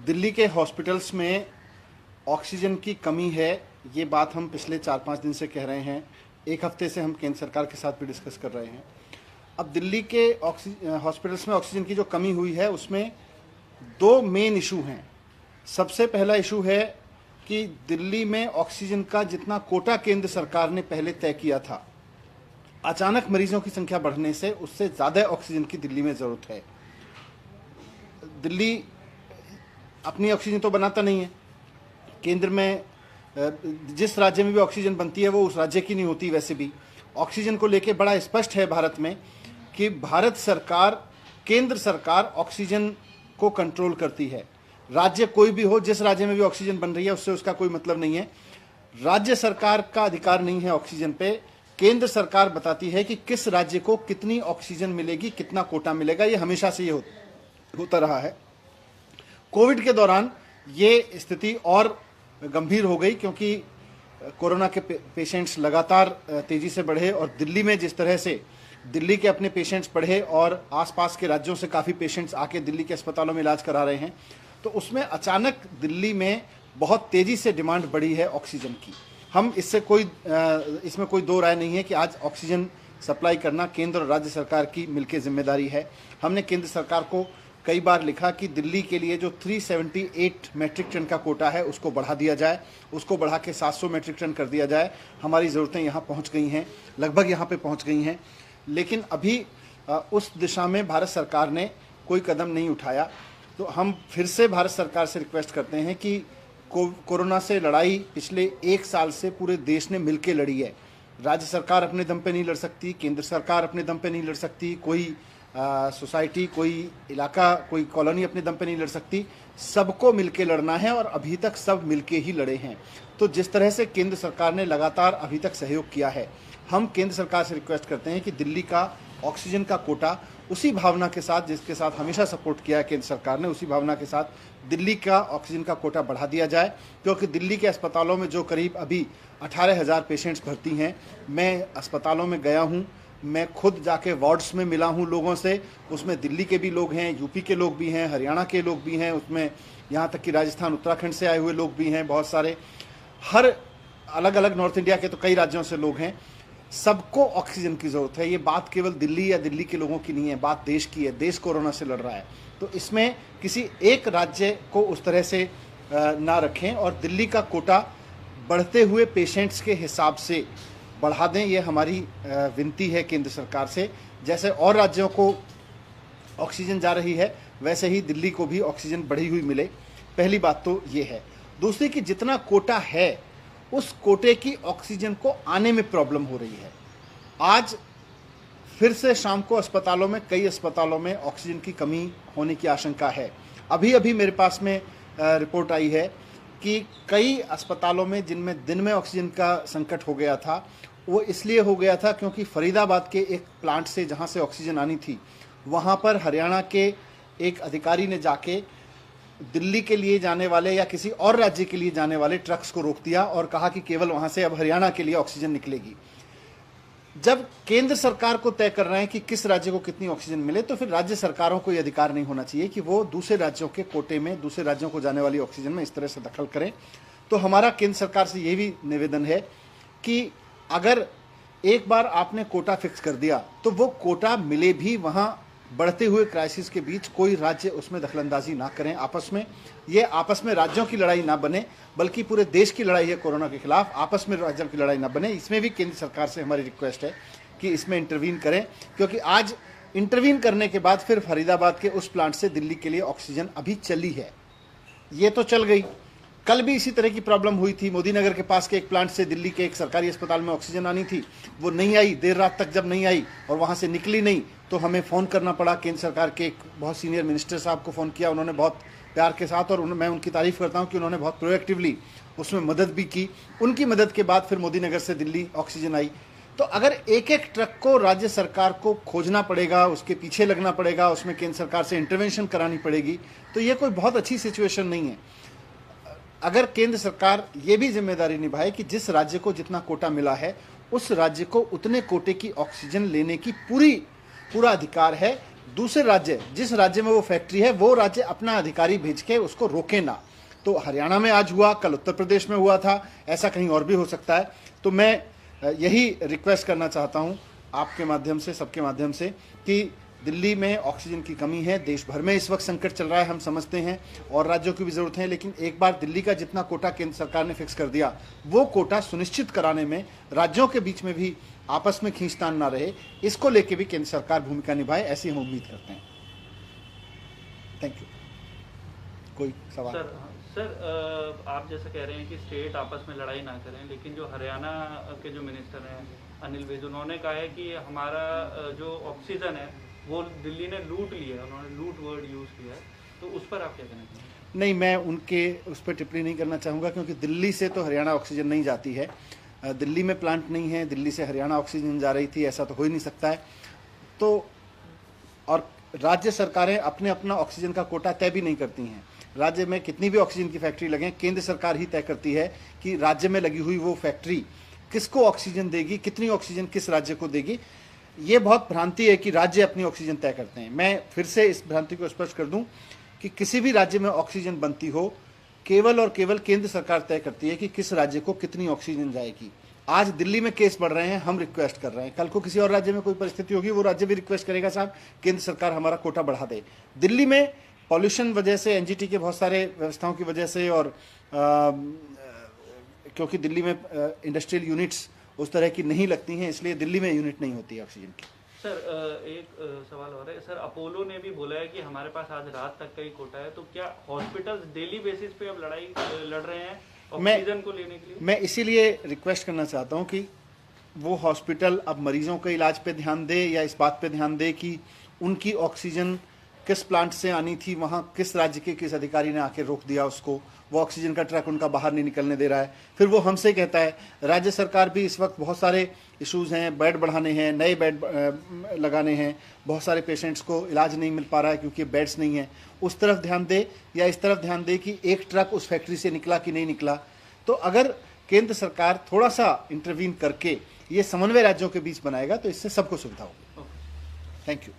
दिल्ली के हॉस्पिटल्स में ऑक्सीजन की कमी है, ये बात हम पिछले 4-5 दिन से कह रहे हैं। एक हफ्ते से हम केंद्र सरकार के साथ भी डिस्कस कर रहे हैं। अब दिल्ली के हॉस्पिटल्स में ऑक्सीजन की जो कमी हुई है उसमें दो मेन इशू हैं। सबसे पहला इशू है कि दिल्ली में ऑक्सीजन का जितना कोटा केंद्र सरकार ने पहले तय किया था, अचानक मरीजों की संख्या बढ़ने से उससे ज़्यादा ऑक्सीजन की दिल्ली में ज़रूरत है। दिल्ली अपनी ऑक्सीजन तो बनाता नहीं है। केंद्र में जिस राज्य में भी ऑक्सीजन बनती है वो उस राज्य की नहीं होती। वैसे भी ऑक्सीजन को लेके बड़ा स्पष्ट है भारत में कि भारत सरकार, केंद्र सरकार ऑक्सीजन को कंट्रोल करती है। राज्य कोई भी हो, जिस राज्य में भी ऑक्सीजन बन रही है उससे उसका कोई मतलब नहीं है। राज्य सरकार का अधिकार नहीं है ऑक्सीजन पे। केंद्र सरकार बताती है कि किस राज्य को कितनी ऑक्सीजन मिलेगी, कितना कोटा मिलेगा। ये हमेशा से ये होता रहा है। कोविड के दौरान ये स्थिति और गंभीर हो गई क्योंकि कोरोना के पेशेंट्स लगातार तेजी से बढ़े और दिल्ली में जिस तरह से दिल्ली के अपने पेशेंट्स बढ़े और आसपास के राज्यों से काफ़ी पेशेंट्स आके दिल्ली के अस्पतालों में इलाज करा रहे हैं, तो उसमें अचानक दिल्ली में बहुत तेज़ी से डिमांड बढ़ी है ऑक्सीजन की। हम इसमें कोई दो राय नहीं है कि आज ऑक्सीजन सप्लाई करना केंद्र और राज्य सरकार की मिलकर जिम्मेदारी है। हमने केंद्र सरकार को कई बार लिखा कि दिल्ली के लिए जो 378 मैट्रिक टन का कोटा है उसको बढ़ा दिया जाए, उसको बढ़ा के 700 मैट्रिक टन कर दिया जाए। हमारी ज़रूरतें यहाँ पहुँच गई हैं, लगभग यहाँ पे पहुँच गई हैं, लेकिन अभी उस दिशा में भारत सरकार ने कोई कदम नहीं उठाया। तो हम फिर से भारत सरकार से रिक्वेस्ट करते हैं कि कोरोना से लड़ाई पिछले 1 साल से पूरे देश ने मिलकर लड़ी है। राज्य सरकार अपने दम पे नहीं लड़ सकती, केंद्र सरकार अपने दम पे नहीं लड़ सकती, कोई सोसाइटी, कोई इलाका, कोई कॉलोनी अपने दम पे नहीं लड़ सकती। सबको मिलके लड़ना है और अभी तक सब मिलके ही लड़े हैं। तो जिस तरह से केंद्र सरकार ने लगातार अभी तक सहयोग किया है, हम केंद्र सरकार से रिक्वेस्ट करते हैं कि दिल्ली का ऑक्सीजन का कोटा उसी भावना के साथ, जिसके साथ हमेशा सपोर्ट किया है केंद्र सरकार ने, उसी भावना के साथ दिल्ली का ऑक्सीजन का कोटा बढ़ा दिया जाए। क्योंकि दिल्ली के अस्पतालों में जो करीब अभी 18,000 पेशेंट्स भर्ती हैं, मैं अस्पतालों में गया हूँ, मैं खुद जाके वार्ड्स में मिला हूँ लोगों से। उसमें दिल्ली के भी लोग हैं, यूपी के लोग भी हैं, हरियाणा के लोग भी हैं, उसमें यहाँ तक कि राजस्थान, उत्तराखंड से आए हुए लोग भी हैं, बहुत सारे, हर अलग अलग नॉर्थ इंडिया के तो कई राज्यों से लोग हैं। सबको ऑक्सीजन की ज़रूरत है। ये बात केवल दिल्ली या दिल्ली के लोगों की नहीं है, बात देश की है। देश कोरोना से लड़ रहा है, तो इसमें किसी एक राज्य को उस तरह से ना रखें और दिल्ली का कोटा बढ़ते हुए पेशेंट्स के हिसाब से बढ़ा दें। ये हमारी विनती है केंद्र सरकार से। जैसे और राज्यों को ऑक्सीजन जा रही है, वैसे ही दिल्ली को भी ऑक्सीजन बढ़ी हुई मिले। पहली बात तो ये है। दूसरी कि जितना कोटा है उस कोटे की ऑक्सीजन को आने में प्रॉब्लम हो रही है। आज फिर से शाम को अस्पतालों में, कई अस्पतालों में ऑक्सीजन की कमी होने की आशंका है। अभी अभी मेरे पास में रिपोर्ट आई है कि कई अस्पतालों में जिनमें दिन में ऑक्सीजन का संकट हो गया था, वो इसलिए हो गया था क्योंकि फरीदाबाद के एक प्लांट से जहाँ से ऑक्सीजन आनी थी, वहाँ पर हरियाणा के एक अधिकारी ने जाके दिल्ली के लिए जाने वाले या किसी और राज्य के लिए जाने वाले ट्रक्स को रोक दिया और कहा कि केवल वहाँ से अब हरियाणा के लिए ऑक्सीजन निकलेगी। जब केंद्र सरकार को तय कर रहे हैं कि किस राज्य को कितनी ऑक्सीजन मिले, तो फिर राज्य सरकारों को यह अधिकार नहीं होना चाहिए कि वो दूसरे राज्यों के कोटे में, दूसरे राज्यों को जाने वाली ऑक्सीजन में इस तरह से दखल करें। तो हमारा केंद्र सरकार से ये भी निवेदन है कि अगर एक बार आपने कोटा फिक्स कर दिया तो वो कोटा मिले भी, वहाँ बढ़ते हुए क्राइसिस के बीच कोई राज्य उसमें दखलंदाजी ना करें आपस में। ये आपस में राज्यों की लड़ाई ना बने, बल्कि पूरे देश की लड़ाई है कोरोना के खिलाफ। आपस में राज्यों की लड़ाई ना बने। इसमें भी केंद्र सरकार से हमारी रिक्वेस्ट है कि इसमें इंटरवीन करें, क्योंकि आज इंटरवीन करने के बाद फिर फरीदाबाद के उस प्लांट से दिल्ली के लिए ऑक्सीजन अभी चली है, ये तो चल गई। कल भी इसी तरह की प्रॉब्लम हुई थी। मोदी नगर के पास के एक प्लांट से दिल्ली के एक सरकारी अस्पताल में ऑक्सीजन आनी थी, वो नहीं आई। देर रात तक जब नहीं आई और वहाँ से निकली नहीं, तो हमें फ़ोन करना पड़ा। केंद्र सरकार के एक बहुत सीनियर मिनिस्टर साहब को फ़ोन किया, उन्होंने बहुत प्यार के साथ, और मैं उनकी तारीफ़ करता हूँ कि उन्होंने बहुत प्रोएक्टिवली उसमें मदद भी की। उनकी मदद के बाद फिर मोदी नगर से दिल्ली ऑक्सीजन आई। तो अगर एक एक ट्रक को राज्य सरकार को खोजना पड़ेगा, उसके पीछे लगना पड़ेगा, उसमें केंद्र सरकार से इंटरवेंशन करानी पड़ेगी, तो ये कोई बहुत अच्छी सिचुएशन नहीं है। अगर केंद्र सरकार ये भी जिम्मेदारी निभाए कि जिस राज्य को जितना कोटा मिला है उस राज्य को उतने कोटे की ऑक्सीजन लेने की पूरा अधिकार है, दूसरे राज्य, जिस राज्य में वो फैक्ट्री है, वो राज्य अपना अधिकारी भेज के उसको रोके ना। तो हरियाणा में आज हुआ, कल उत्तर प्रदेश में हुआ था, ऐसा कहीं और भी हो सकता है। तो मैं यही रिक्वेस्ट करना चाहता हूं आपके माध्यम से, सबके माध्यम से, कि दिल्ली में ऑक्सीजन की कमी है, देश भर में इस वक्त संकट चल रहा है, हम समझते हैं, और राज्यों की भी जरूरत है। लेकिन एक बार दिल्ली का जितना कोटा केंद्र सरकार ने फिक्स कर दिया, वो कोटा सुनिश्चित कराने में राज्यों के बीच में भी आपस में खींचतान ना रहे, इसको लेके भी केंद्र सरकार भूमिका निभाए, ऐसी हम उम्मीद करते हैं। Thank you. कोई सवाल? सर, आप जैसा कह रहे हैं कि स्टेट आपस में लड़ाई ना करें, लेकिन जो हरियाणा के जो मिनिस्टर हैं अनिल विज, उन्होंने कहा है कि हमारा जो ऑक्सीजन है वो दिल्ली ने लूट लिया है, उन्होंने लूट वर्ड यूज़ किया है, तो उस पर आप क्या कहना चाहेंगे? नहीं, मैं उनके उस पर टिप्पणी नहीं करना चाहूँगा, क्योंकि दिल्ली से तो हरियाणा ऑक्सीजन नहीं जाती है। दिल्ली में प्लांट नहीं है, दिल्ली से हरियाणा ऑक्सीजन जा रही थी, ऐसा तो हो ही नहीं सकता है। तो और राज्य सरकारें अपने अपना ऑक्सीजन का कोटा तय भी नहीं करती हैं। राज्य में कितनी भी ऑक्सीजन की फैक्ट्री लगें, केंद्र सरकार ही तय करती है कि राज्य में लगी हुई वो फैक्ट्री किसको ऑक्सीजन देगी, कितनी ऑक्सीजन किस राज्य को देगी। ये बहुत भ्रांति है कि राज्य अपनी ऑक्सीजन तय करते हैं। मैं फिर से इस भ्रांति को स्पष्ट कर दूं कि किसी भी राज्य में ऑक्सीजन बनती हो, केवल और केवल केंद्र सरकार तय करती है कि किस राज्य को कितनी ऑक्सीजन जाएगी। आज दिल्ली में केस बढ़ रहे हैं, हम रिक्वेस्ट कर रहे हैं, कल को किसी और राज्य में कोई परिस्थिति होगी, वो राज्य भी रिक्वेस्ट करेगा, साहब केंद्र सरकार हमारा कोटा बढ़ा दे। दिल्ली में पॉल्यूशन वजह से, एनजीटी के बहुत सारे व्यवस्थाओं की वजह से, और क्योंकि दिल्ली में इंडस्ट्रियल यूनिट्स उस तरह की नहीं लगती हैं, इसलिए दिल्ली में यूनिट नहीं होती है ऑक्सीजन की। सर, एक सवाल और है सर, अपोलो ने भी बोला है कि हमारे पास आज रात तक का ही कोटा है, तो क्या हॉस्पिटल्स डेली बेसिस पे अब लड़ाई लड़ रहे हैं ऑक्सीजन को लेने के लिए? मैं इसीलिए रिक्वेस्ट करना चाहता हूं कि वो हॉस्पिटल अब मरीजों के इलाज पे ध्यान दे, या इस बात पे ध्यान दे कि उनकी ऑक्सीजन किस प्लांट से आनी थी, वहाँ किस राज्य के किस अधिकारी ने आके रोक दिया उसको, वो ऑक्सीजन का ट्रक उनका बाहर नहीं निकलने दे रहा है। फिर वो हमसे कहता है, राज्य सरकार भी इस वक्त बहुत सारे इश्यूज़ हैं, बेड बढ़ाने हैं, नए बेड लगाने हैं, बहुत सारे पेशेंट्स को इलाज नहीं मिल पा रहा है क्योंकि बेड्स नहीं है। उस तरफ ध्यान दे, या इस तरफ ध्यान दे कि एक ट्रक उस फैक्ट्री से निकला कि नहीं निकला। तो अगर केंद्र सरकार थोड़ा सा इंटरवीन करके ये समन्वय राज्यों के बीच बनाएगा, तो इससे सबको सुविधा होगी। Thank you.